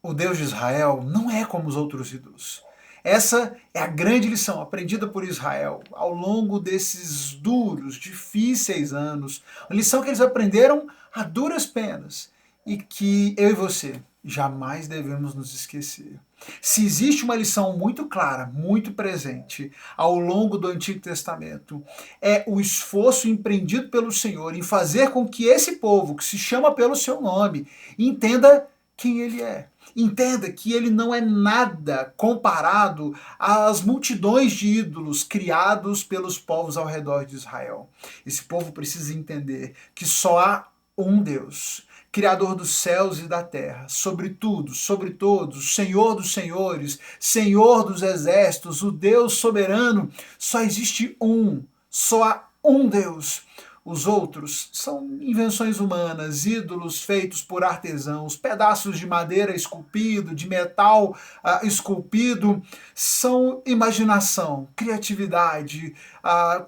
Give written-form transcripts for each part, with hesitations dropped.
o Deus de Israel não é como os outros ídolos. Essa é a grande lição aprendida por Israel ao longo desses duros, difíceis anos. Uma lição que eles aprenderam a duras penas e que eu e você jamais devemos nos esquecer. Se existe uma lição muito clara, muito presente ao longo do Antigo Testamento, é o esforço empreendido pelo Senhor em fazer com que esse povo, que se chama pelo seu nome, entenda quem ele é. Entenda que ele não é nada comparado às multidões de ídolos criados pelos povos ao redor de Israel. Esse povo precisa entender que só há um Deus, Criador dos céus e da terra, sobre tudo, sobre todos, Senhor dos senhores, Senhor dos exércitos, o Deus soberano. Só existe um, só há um Deus. Os outros são invenções humanas, ídolos feitos por artesãos, pedaços de madeira esculpido, de metal esculpido, são imaginação, criatividade,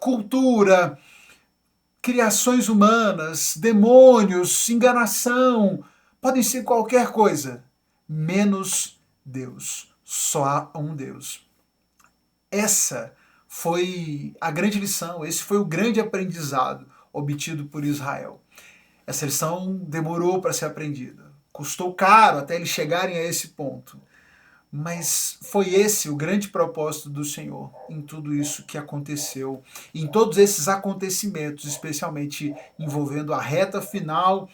cultura, criações humanas, demônios, enganação, podem ser qualquer coisa, menos Deus. Só há um Deus. Essa foi a grande lição, esse foi o grande aprendizado obtido por Israel. Essa lição demorou para ser aprendida, custou caro até eles chegarem a esse ponto. Mas foi esse o grande propósito do Senhor em tudo isso que aconteceu, em todos esses acontecimentos, especialmente envolvendo a reta final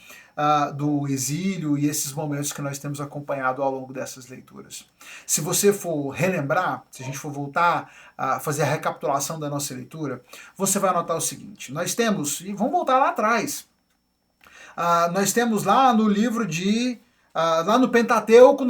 do exílio e esses momentos que nós temos acompanhado ao longo dessas leituras. Se você for relembrar, se a gente for voltar a fazer a recapitulação da nossa leitura, você vai notar o seguinte: nós temos, e vamos voltar lá atrás, nós temos lá no livro de lá no Pentateuco,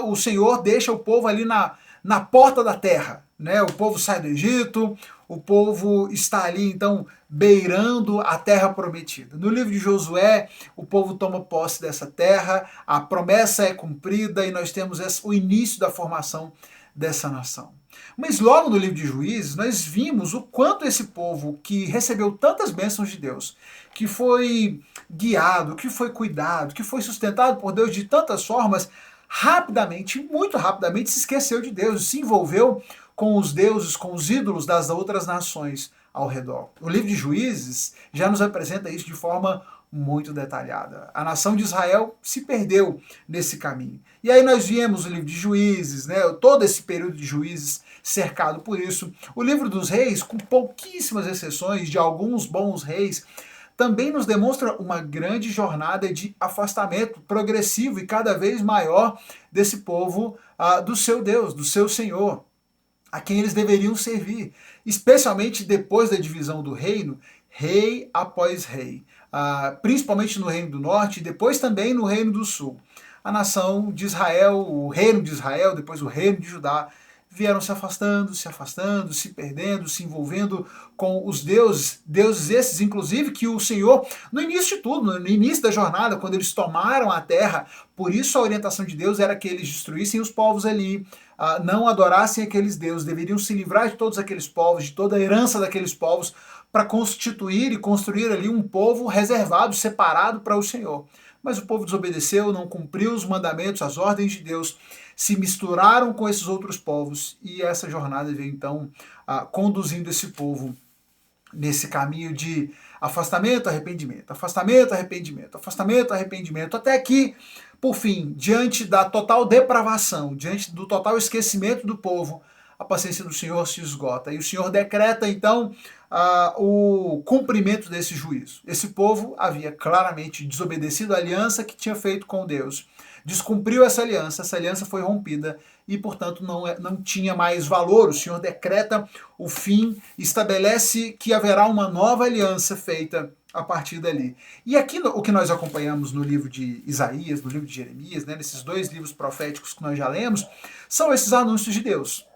o Senhor deixa o povo ali na porta da terra. Né? O povo sai do Egito, o povo está ali, então, beirando a terra prometida. No livro de Josué, o povo toma posse dessa terra, a promessa é cumprida e nós temos o início da formação dessa nação. Mas logo no livro de Juízes, nós vimos o quanto esse povo que recebeu tantas bênçãos de Deus, que foi guiado, que foi cuidado, que foi sustentado por Deus de tantas formas, rapidamente, muito rapidamente, se esqueceu de Deus, se envolveu com os deuses, com os ídolos das outras nações ao redor. O livro de Juízes já nos apresenta isso de forma muito detalhada. A nação de Israel se perdeu nesse caminho. E aí nós viemos o livro de Juízes, né, todo esse período de Juízes cercado por isso. O livro dos reis, com pouquíssimas exceções de alguns bons reis, também nos demonstra uma grande jornada de afastamento progressivo e cada vez maior desse povo do seu Deus, do seu Senhor, a quem eles deveriam servir, especialmente depois da divisão do reino, rei após rei, principalmente no Reino do Norte e depois também no Reino do Sul. A nação de Israel, o reino de Israel, depois o reino de Judá, vieram se afastando, se perdendo, se envolvendo com os deuses esses, inclusive, que o Senhor, no início de tudo, no início da jornada, quando eles tomaram a terra, por isso a orientação de Deus era que eles destruíssem os povos ali, não adorassem aqueles deuses, deveriam se livrar de todos aqueles povos, de toda a herança daqueles povos, para constituir e construir ali um povo reservado, separado para o Senhor. Mas o povo desobedeceu, não cumpriu os mandamentos, as ordens de Deus, se misturaram com esses outros povos e essa jornada veio então conduzindo esse povo nesse caminho de afastamento, arrependimento, afastamento, arrependimento, afastamento, arrependimento, até que, por fim, diante da total depravação, diante do total esquecimento do povo, a paciência do Senhor se esgota. E o Senhor decreta, então, o cumprimento desse juízo. Esse povo havia claramente desobedecido a aliança que tinha feito com Deus. Descumpriu essa aliança foi rompida e, portanto, não tinha mais valor. O Senhor decreta o fim, estabelece que haverá uma nova aliança feita a partir dali. E aqui o que nós acompanhamos no livro de Isaías, no livro de Jeremias, né, nesses dois livros proféticos que nós já lemos, são esses anúncios de Deus.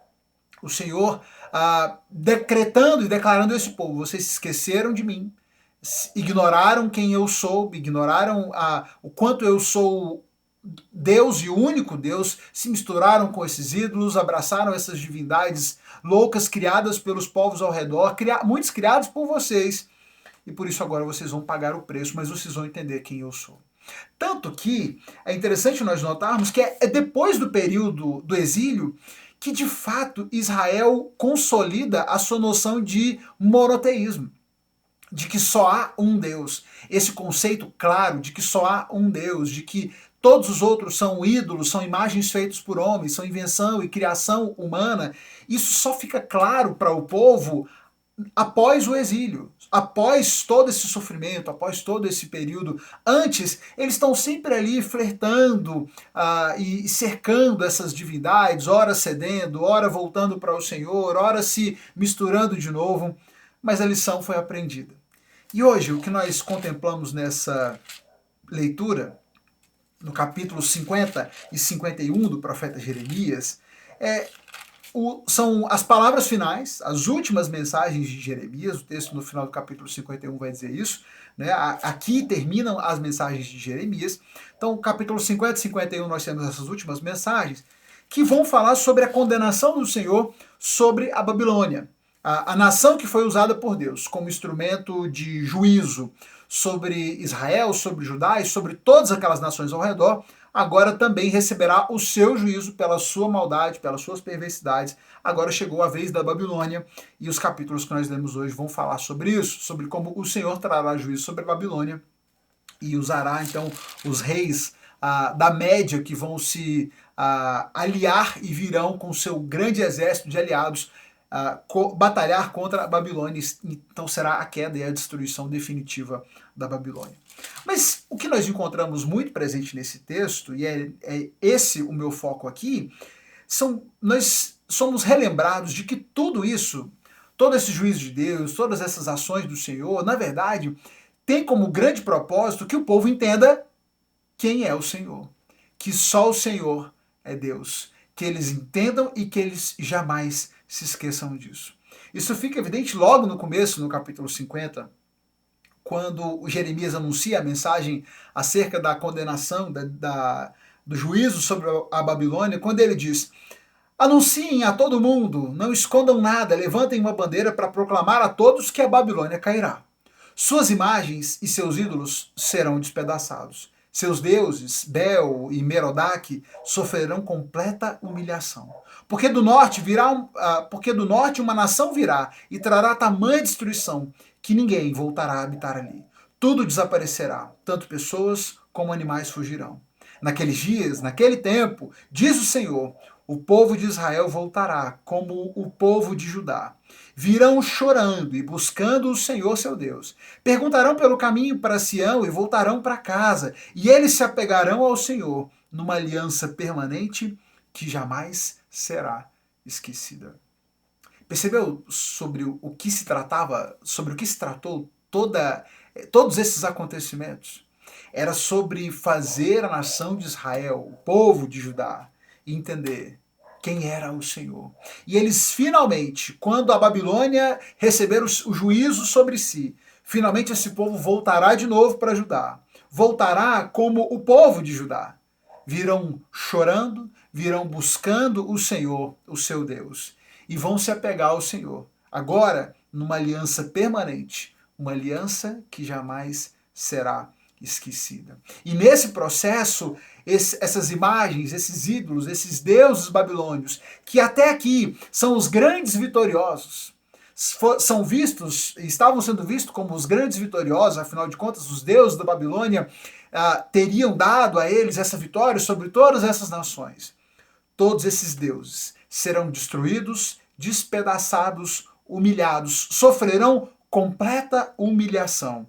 O Senhor decretando e declarando a esse povo: vocês se esqueceram de mim, ignoraram quem eu sou, ignoraram o quanto eu sou Deus e o único Deus, se misturaram com esses ídolos, abraçaram essas divindades loucas criadas pelos povos ao redor, muitos criados por vocês, e por isso agora vocês vão pagar o preço, mas vocês vão entender quem eu sou. Tanto que é interessante nós notarmos que é depois do período do exílio que de fato Israel consolida a sua noção de monoteísmo, de que só há um Deus. Esse conceito claro de que só há um Deus, de que todos os outros são ídolos, são imagens feitas por homens, são invenção e criação humana, isso só fica claro para o povo após o exílio, após todo esse sofrimento, após todo esse período. Antes, eles estão sempre ali flertando e cercando essas divindades, ora cedendo, ora voltando para o Senhor, ora se misturando de novo, mas a lição foi aprendida. E hoje, o que nós contemplamos nessa leitura, no capítulo 50 e 51 do profeta Jeremias, são as palavras finais, as últimas mensagens de Jeremias. O texto no final do capítulo 51 vai dizer isso, né? Aqui terminam as mensagens de Jeremias. Então, capítulo 50 e 51 nós temos essas últimas mensagens que vão falar sobre a condenação do Senhor sobre a Babilônia, a nação que foi usada por Deus como instrumento de juízo sobre Israel, sobre Judá e sobre todas aquelas nações ao redor, agora também receberá o seu juízo pela sua maldade, pelas suas perversidades. Agora chegou a vez da Babilônia, e os capítulos que nós lemos hoje vão falar sobre isso, sobre como o Senhor trará juízo sobre a Babilônia e usará então os reis da Média que vão se aliar e virão com seu grande exército de aliados batalhar contra a Babilônia. Então será a queda e a destruição definitiva da Babilônia. Mas o que nós encontramos muito presente nesse texto, e é esse o meu foco aqui, nós somos relembrados de que tudo isso, todo esse juízo de Deus, todas essas ações do Senhor, na verdade, tem como grande propósito que o povo entenda quem é o Senhor, que só o Senhor é Deus, que eles entendam e que eles jamais se esqueçam disso. Isso fica evidente logo no começo, no capítulo 50, quando Jeremias anuncia a mensagem acerca da condenação, do juízo sobre a Babilônia, quando ele diz: anunciem a todo mundo, não escondam nada, levantem uma bandeira para proclamar a todos que a Babilônia cairá. Suas imagens e seus ídolos serão despedaçados. Seus deuses, Bel e Merodach, sofrerão completa humilhação. Porque do norte uma nação virá e trará tamanha destruição que ninguém voltará a habitar ali. Tudo desaparecerá, tanto pessoas como animais fugirão. Naqueles dias, naquele tempo, diz o Senhor, o povo de Israel voltará como o povo de Judá. Virão chorando e buscando o Senhor seu Deus. Perguntarão pelo caminho para Sião e voltarão para casa, e eles se apegarão ao Senhor numa aliança permanente que jamais será esquecida. Percebeu sobre o que se tratava, sobre o que se tratou todos esses acontecimentos? Era sobre fazer a nação de Israel, o povo de Judá, entender quem era o Senhor. E eles finalmente, quando a Babilônia receber o juízo sobre si, finalmente esse povo voltará de novo para Judá. Voltará como o povo de Judá. Virão chorando, virão buscando o Senhor, o seu Deus, e vão se apegar ao Senhor. Agora, numa aliança permanente, uma aliança que jamais será esquecida. E nesse processo, essas imagens, esses ídolos, esses deuses babilônios, que até aqui são os grandes vitoriosos, estavam sendo vistos como os grandes vitoriosos, afinal de contas, os deuses da Babilônia teriam dado a eles essa vitória sobre todas essas nações. Todos esses deuses serão destruídos, despedaçados, humilhados, sofrerão completa humilhação,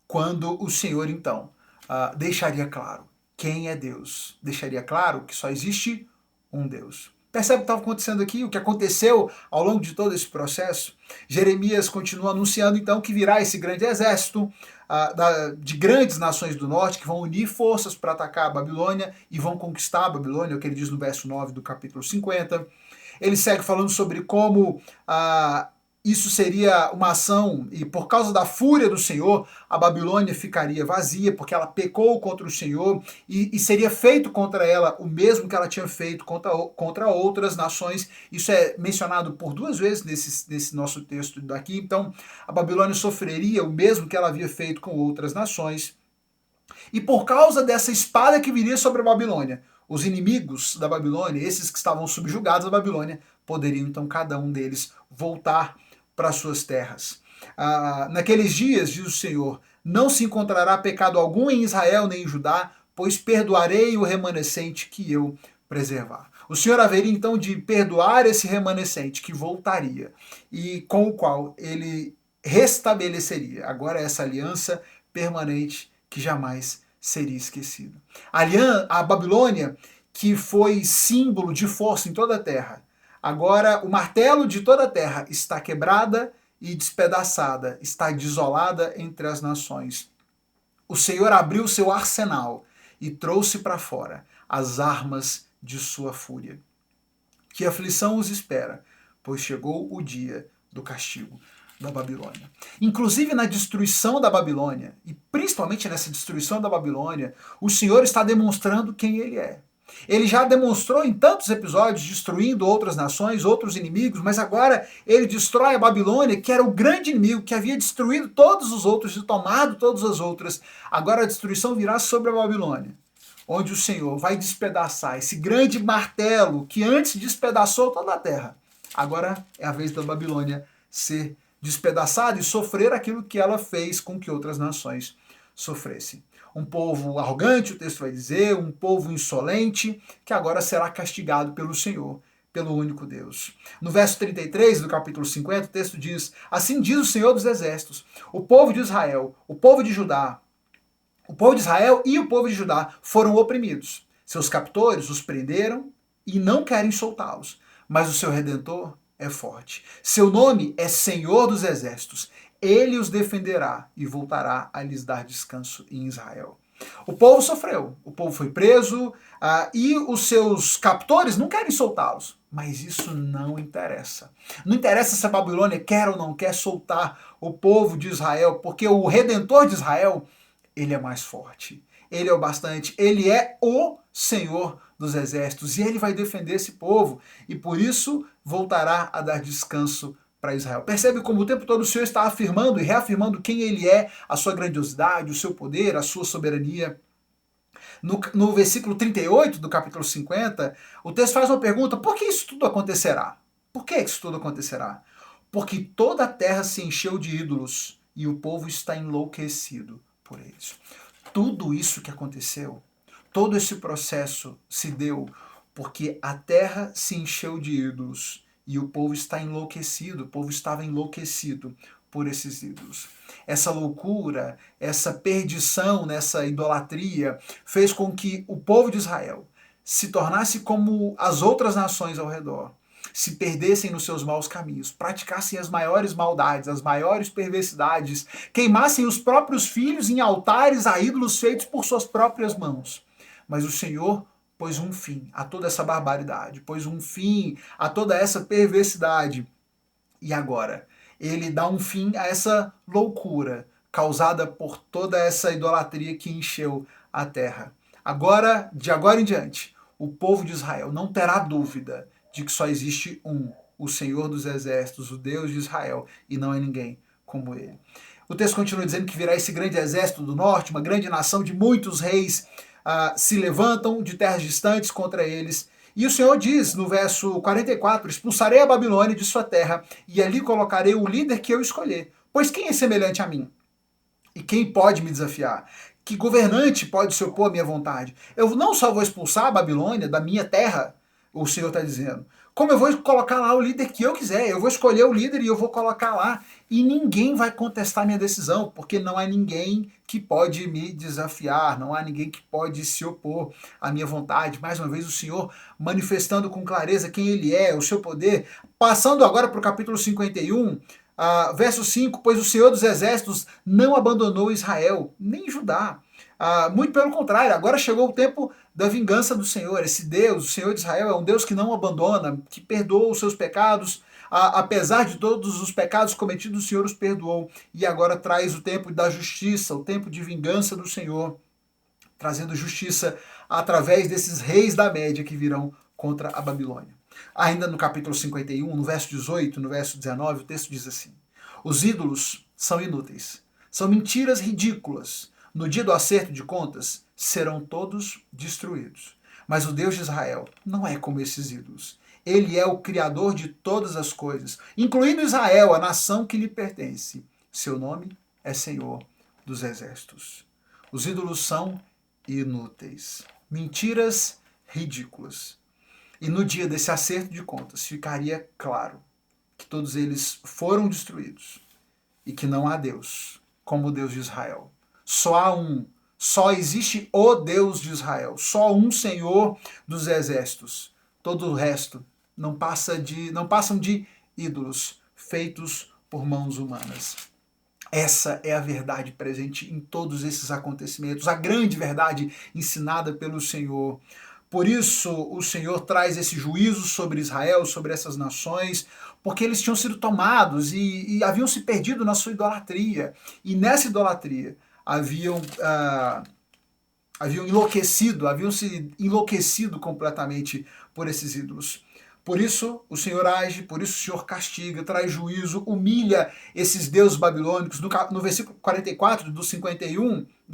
quando o Senhor, então, deixaria claro quem é Deus. Deixaria claro que só existe um Deus. Percebe o que estava acontecendo aqui? O que aconteceu ao longo de todo esse processo? Jeremias continua anunciando, então, que virá esse grande exército de grandes nações do norte que vão unir forças para atacar a Babilônia e vão conquistar a Babilônia, é o que ele diz no verso 9 do capítulo 50. Ele segue falando sobre como isso seria uma ação, e por causa da fúria do Senhor, a Babilônia ficaria vazia, porque ela pecou contra o Senhor, e seria feito contra ela o mesmo que ela tinha feito contra outras nações. Isso é mencionado por 2 vezes nesse nosso texto daqui. Então, a Babilônia sofreria o mesmo que ela havia feito com outras nações. E por causa dessa espada que viria sobre a Babilônia, os inimigos da Babilônia, esses que estavam subjugados da Babilônia, poderiam então cada um deles voltar para suas terras. Naqueles dias, diz o Senhor, não se encontrará pecado algum em Israel nem em Judá, pois perdoarei o remanescente que eu preservar. O Senhor haveria então de perdoar esse remanescente que voltaria e com o qual ele restabeleceria agora essa aliança permanente que jamais seria esquecida. A Babilônia, que foi símbolo de força em toda a terra, agora o martelo de toda a terra está quebrada e despedaçada, está desolada entre as nações. O Senhor abriu seu arsenal e trouxe para fora as armas de sua fúria. Que aflição os espera, pois chegou o dia do castigo da Babilônia. Inclusive na destruição da Babilônia, e principalmente nessa destruição da Babilônia, o Senhor está demonstrando quem Ele é. Ele já demonstrou em tantos episódios, destruindo outras nações, outros inimigos, mas agora ele destrói a Babilônia, que era o grande inimigo, que havia destruído todos os outros e tomado todas as outras. Agora a destruição virá sobre a Babilônia, onde o Senhor vai despedaçar esse grande martelo que antes despedaçou toda a terra. Agora é a vez da Babilônia ser despedaçada e sofrer aquilo que ela fez com que outras nações sofressem. Um povo arrogante, o texto vai dizer, um povo insolente, que agora será castigado pelo Senhor, pelo único Deus. No verso 33 do capítulo 50, o texto diz, assim diz o Senhor dos Exércitos, o povo de Israel, o povo de Judá, o povo de Israel e o povo de Judá foram oprimidos. Seus captores os prenderam e não querem soltá-los, mas o seu Redentor é forte. Seu nome é Senhor dos Exércitos. Ele os defenderá e voltará a lhes dar descanso em Israel. O povo sofreu, o povo foi preso e os seus captores não querem soltá-los. Mas isso não interessa. Não interessa se a Babilônia quer ou não quer soltar o povo de Israel, porque o Redentor de Israel, ele é mais forte. Ele é o bastante, ele é o Senhor dos Exércitos e ele vai defender esse povo e por isso voltará a dar descanso para Israel. Percebe como o tempo todo o Senhor está afirmando e reafirmando quem ele é, a sua grandiosidade, o seu poder, a sua soberania. No versículo 38 do capítulo 50, o texto faz uma pergunta, por que isso tudo acontecerá? Por que isso tudo acontecerá? Porque toda a terra se encheu de ídolos e o povo está enlouquecido por eles. Tudo isso que aconteceu, todo esse processo se deu porque a terra se encheu de ídolos e o povo está enlouquecido, o povo estava enlouquecido por esses ídolos. Essa loucura, essa perdição nessa idolatria fez com que o povo de Israel se tornasse como as outras nações ao redor, se perdessem nos seus maus caminhos, praticassem as maiores maldades, as maiores perversidades, queimassem os próprios filhos em altares a ídolos feitos por suas próprias mãos. Mas o Senhor pôs um fim a toda essa barbaridade, pôs um fim a toda essa perversidade. E agora, ele dá um fim a essa loucura causada por toda essa idolatria que encheu a terra. Agora, de agora em diante, o povo de Israel não terá dúvida de que só existe um, o Senhor dos Exércitos, o Deus de Israel, e não é ninguém como ele. O texto continua dizendo que virá esse grande exército do norte, uma grande nação de muitos reis se levantam de terras distantes contra eles. E o Senhor diz no verso 44, expulsarei a Babilônia de sua terra e ali colocarei o líder que eu escolher. Pois quem é semelhante a mim? E quem pode me desafiar? Que governante pode se opor à minha vontade? Eu não só vou expulsar a Babilônia da minha terra, o Senhor está dizendo, como eu vou colocar lá o líder que eu quiser, eu vou escolher o líder e eu vou colocar lá, e ninguém vai contestar minha decisão, porque não há ninguém que pode me desafiar, não há ninguém que pode se opor à minha vontade. Mais uma vez o Senhor manifestando com clareza quem Ele é, o seu poder. Passando agora para o capítulo 51, verso 5, pois o Senhor dos Exércitos não abandonou Israel, nem Judá. Muito pelo contrário, agora chegou o tempo da vingança do Senhor. Esse Deus, o Senhor de Israel, é um Deus que não abandona, que perdoa os seus pecados, apesar de todos os pecados cometidos, o Senhor os perdoou, e agora traz o tempo da justiça, o tempo de vingança do Senhor, trazendo justiça através desses reis da Média que virão contra a Babilônia. Ainda no capítulo 51, no verso 18, no verso 19, o texto diz assim, os ídolos são inúteis, são mentiras ridículas, No dia do acerto de contas, serão todos destruídos. Mas o Deus de Israel não é como esses ídolos. Ele é o Criador de todas as coisas, incluindo Israel, a nação que lhe pertence. Seu nome é Senhor dos Exércitos. Os ídolos são inúteis, mentiras ridículas. E no dia desse acerto de contas, ficaria claro que todos eles foram destruídos e que não há Deus como o Deus de Israel. Só há um, só existe o Deus de Israel, só um Senhor dos Exércitos. Todo o resto não passam de ídolos feitos por mãos humanas. Essa é a verdade presente em todos esses acontecimentos, a grande verdade ensinada pelo Senhor. Por isso o Senhor traz esse juízo sobre Israel, sobre essas nações, porque eles tinham sido tomados e haviam se perdido na sua idolatria. E nessa idolatria haviam se enlouquecido completamente por esses ídolos. Por isso o Senhor age, por isso o Senhor castiga, traz juízo, humilha esses deuses babilônicos. No versículo 44 do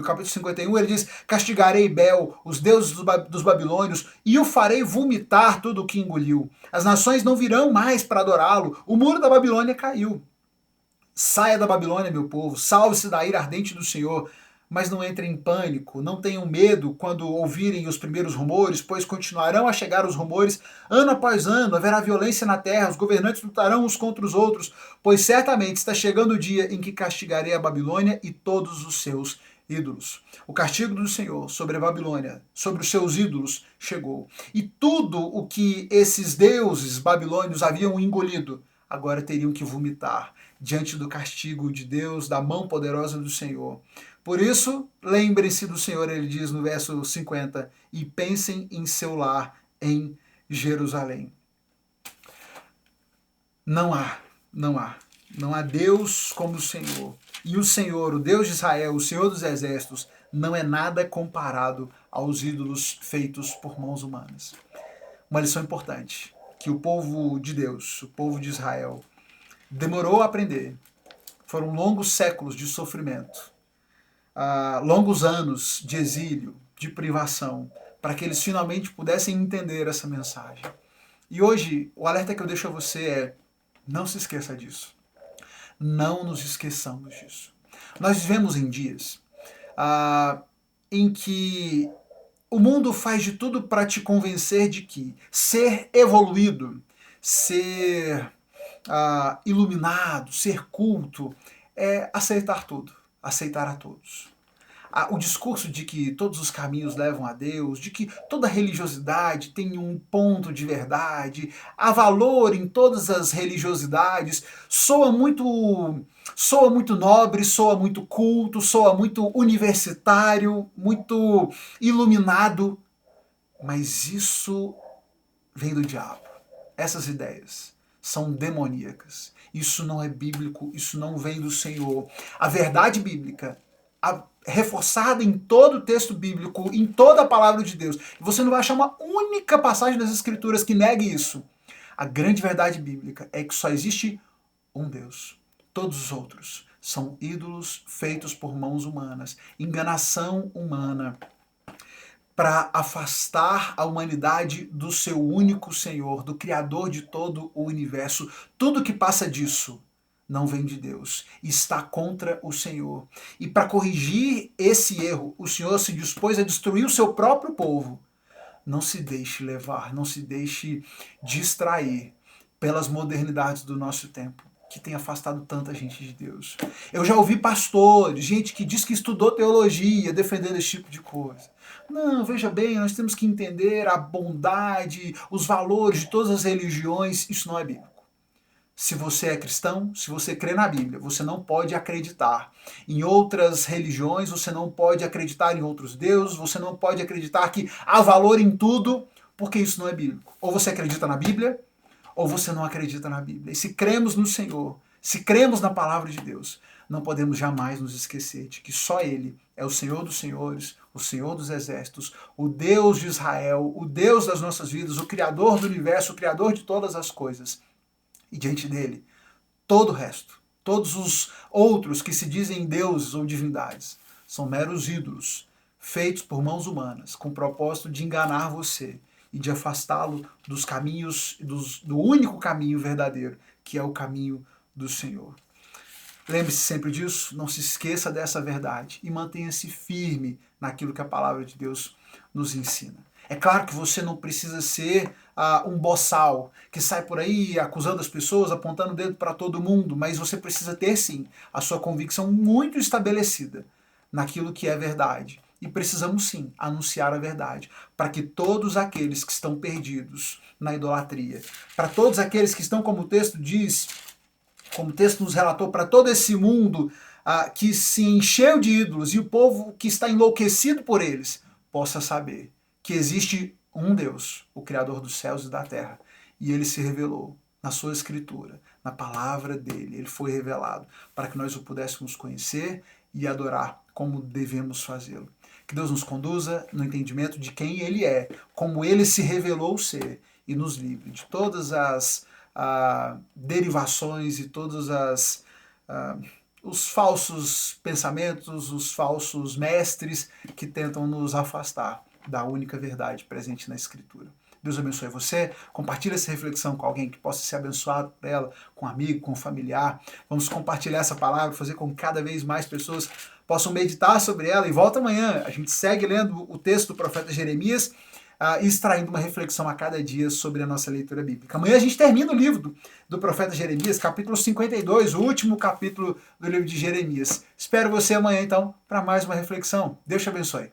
capítulo 51, ele diz: castigarei Bel, os deuses dos babilônios, e o farei vomitar tudo o que engoliu. As nações não virão mais para adorá-lo. O muro da Babilônia caiu. Saia da Babilônia, meu povo, salve-se da ira ardente do Senhor. Mas não entrem em pânico, não tenham medo quando ouvirem os primeiros rumores, pois continuarão a chegar os rumores ano após ano, haverá violência na terra, os governantes lutarão uns contra os outros, pois certamente está chegando o dia em que castigarei a Babilônia e todos os seus ídolos. O castigo do Senhor sobre a Babilônia, sobre os seus ídolos, chegou. E tudo o que esses deuses babilônios haviam engolido, agora teriam que vomitar diante do castigo de Deus, da mão poderosa do Senhor. Por isso, lembrem-se do Senhor, ele diz no verso 50, e pensem em seu lar em Jerusalém. Não há Deus como o Senhor. E o Senhor, o Deus de Israel, o Senhor dos Exércitos, não é nada comparado aos ídolos feitos por mãos humanas. Uma lição importante, que o povo de Deus, o povo de Israel, demorou a aprender. Foram longos séculos de sofrimento. Longos anos de exílio, de privação, para que eles finalmente pudessem entender essa mensagem. E hoje, o alerta que eu deixo a você é: não se esqueça disso. Não nos esqueçamos disso. Nós vivemos em dias em que o mundo faz de tudo para te convencer de que ser evoluído, ser iluminado, ser culto, é aceitar tudo. Aceitar a todos. O discurso de que todos os caminhos levam a Deus, de que toda religiosidade tem um ponto de verdade, há valor em todas as religiosidades, soa muito nobre, soa muito culto, soa muito universitário, muito iluminado, mas isso vem do diabo. Essas ideias são demoníacas. Isso não é bíblico, isso não vem do Senhor. A verdade bíblica, reforçada em todo o texto bíblico, em toda a palavra de Deus, você não vai achar uma única passagem das Escrituras que negue isso. A grande verdade bíblica é que só existe um Deus. Todos os outros são ídolos feitos por mãos humanas, enganação humana, para afastar a humanidade do seu único Senhor, do Criador de todo o universo. Tudo que passa disso não vem de Deus, está contra o Senhor. E para corrigir esse erro, o Senhor se dispôs a destruir o seu próprio povo. Não se deixe levar, não se deixe distrair pelas modernidades do nosso tempo, que tem afastado tanta gente de Deus. Eu já ouvi pastores, gente que diz que estudou teologia, defendendo esse tipo de coisa. Não, veja bem, nós temos que entender a bondade, os valores de todas as religiões. Isso não é bíblico. Se você é cristão, se você crê na Bíblia, você não pode acreditar em outras religiões, você não pode acreditar em outros deuses, você não pode acreditar que há valor em tudo, porque isso não é bíblico. Ou você acredita na Bíblia, ou você não acredita na Bíblia. E se cremos no Senhor, se cremos na palavra de Deus, não podemos jamais nos esquecer de que só Ele é o Senhor dos senhores, o Senhor dos exércitos, o Deus de Israel, o Deus das nossas vidas, o Criador do universo, o Criador de todas as coisas. E diante dele, todo o resto, todos os outros que se dizem deuses ou divindades, são meros ídolos, feitos por mãos humanas, com o propósito de enganar você e de afastá-lo dos caminhos, do único caminho verdadeiro, que é o caminho do Senhor. Lembre-se sempre disso, não se esqueça dessa verdade e mantenha-se firme naquilo que a palavra de Deus nos ensina. É claro que você não precisa ser um boçal que sai por aí acusando as pessoas, apontando o dedo para todo mundo, mas você precisa ter sim a sua convicção muito estabelecida naquilo que é verdade. E precisamos sim anunciar a verdade, para que todos aqueles que estão perdidos na idolatria, para todos aqueles que estão, como o texto diz, como o texto nos relatou, para todo esse mundo que se encheu de ídolos e o povo que está enlouquecido por eles, possa saber que existe um Deus, o Criador dos céus e da terra, e ele se revelou na sua escritura, na palavra dele, ele foi revelado para que nós o pudéssemos conhecer e adorar como devemos fazê-lo. Que Deus nos conduza no entendimento de quem ele é, como ele se revelou ser, e nos livre de todas as derivações e todos os falsos pensamentos, os falsos mestres que tentam nos afastar da única verdade presente na Escritura. Deus abençoe você, compartilhe essa reflexão com alguém que possa ser abençoado por ela, com um amigo, com um familiar. Vamos compartilhar essa palavra, fazer com que cada vez mais pessoas possam meditar sobre ela. E volta amanhã, a gente segue lendo o texto do profeta Jeremias, extraindo uma reflexão a cada dia sobre a nossa leitura bíblica. Amanhã a gente termina o livro do profeta Jeremias, capítulo 52, o último capítulo do livro de Jeremias. Espero você amanhã, então, para mais uma reflexão. Deus te abençoe.